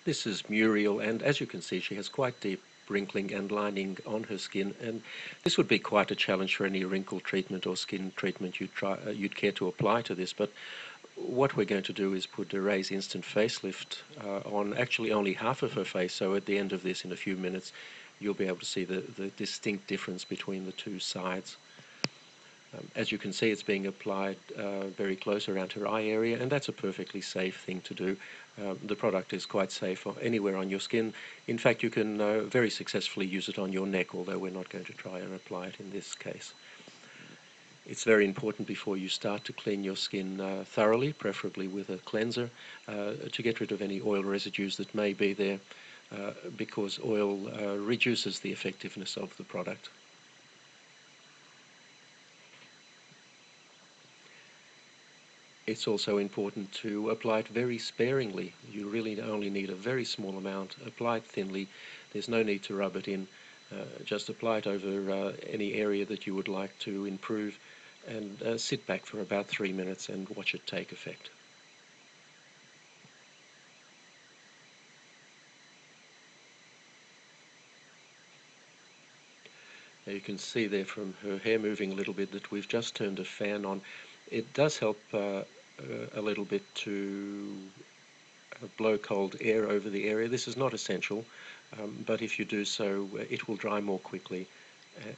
This is Muriel, and as you can see, she has quite deep wrinkling and lining on her skin, and this would be quite a challenge for any wrinkle treatment or skin treatment you'd care to apply to this. But what we're going to do is put a Raise Instant Facelift on actually only half of her face, so at the end of this, in a few minutes, you'll be able to see the distinct difference between the two sides. As you can see, it's being applied very close around her eye area, and that's a perfectly safe thing to do. The product is quite safe anywhere on your skin. In fact, you can very successfully use it on your neck, although we're not going to try and apply it in this case. It's very important before you start to clean your skin thoroughly, preferably with a cleanser, to get rid of any oil residues that may be there, because oil reduces the effectiveness of the product. It's also important to apply it very sparingly. You really only need a very small amount. Apply it thinly. There's no need to rub it in. Just apply it over any area that you would like to improve, and sit back for about 3 minutes and watch it take effect. Now you can see there from her hair moving a little bit that we've just turned a fan on. It does help a little bit to blow cold air over the area. This is not essential, but if you do so, it will dry more quickly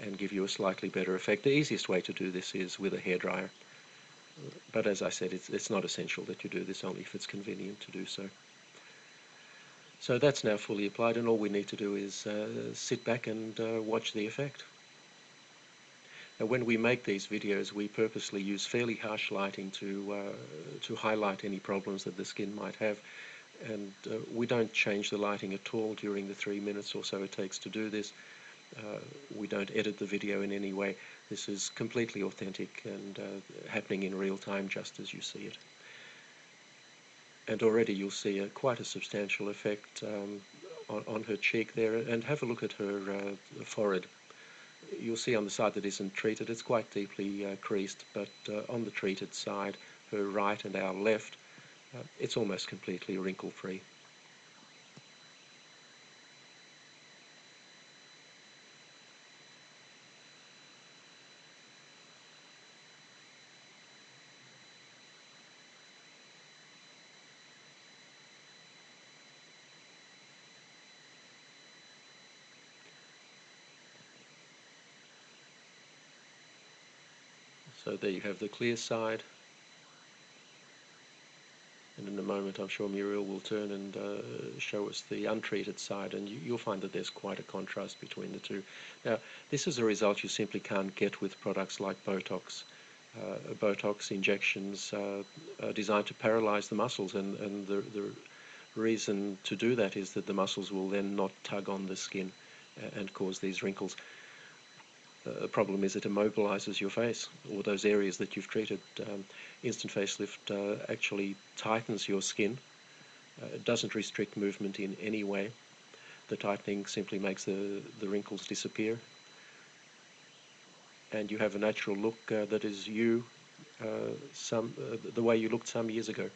and give you a slightly better effect. The easiest way to do this is with a hairdryer, but as I said, it's not essential that you do this, only if it's convenient to do so. So that's now fully applied, and all we need to do is sit back and watch the effect. Now, when we make these videos, we purposely use fairly harsh lighting to highlight any problems that the skin might have, and we don't change the lighting at all during the 3 minutes or so it takes to do this. We don't edit the video in any way. This is completely authentic and happening in real time, just as you see it. And already you'll see quite a substantial effect on her cheek there, and have a look at her forehead. You'll see on the side that isn't treated, it's quite deeply creased, but on the treated side, her right and our left, it's almost completely wrinkle-free. So there you have the clear side, and in a moment I'm sure Muriel will turn and show us the untreated side, and you'll find that there's quite a contrast between the two. Now, this is a result you simply can't get with products like Botox. Botox injections are designed to paralyze the muscles, and the reason to do that is that the muscles will then not tug on the skin and cause these wrinkles. The problem is it immobilizes your face, or those areas that you've treated. Instant facelift actually tightens your skin. It doesn't restrict movement in any way. The tightening simply makes the wrinkles disappear, and you have a natural look that is you, the way you looked some years ago.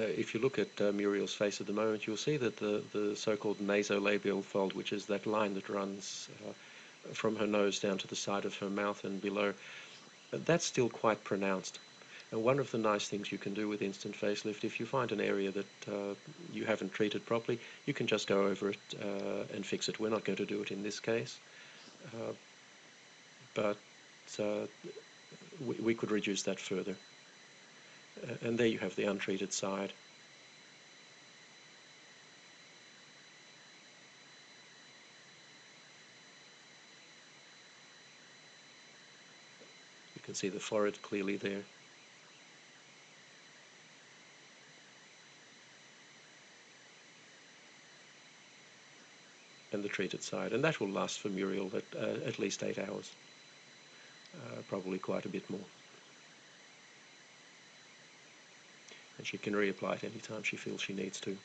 If you look at Muriel's face at the moment, you'll see that the so-called nasolabial fold, which is that line that runs from her nose down to the side of her mouth and below, that's still quite pronounced. And one of the nice things you can do with instant facelift, if you find an area that you haven't treated properly, you can just go over it and fix it. We're not going to do it in this case, but we could reduce that further. And there you have the untreated side. You can see the forehead clearly there. And the treated side. And that will last for Muriel at least 8 hours. Probably quite a bit more. and she can reapply it anytime she feels she needs to.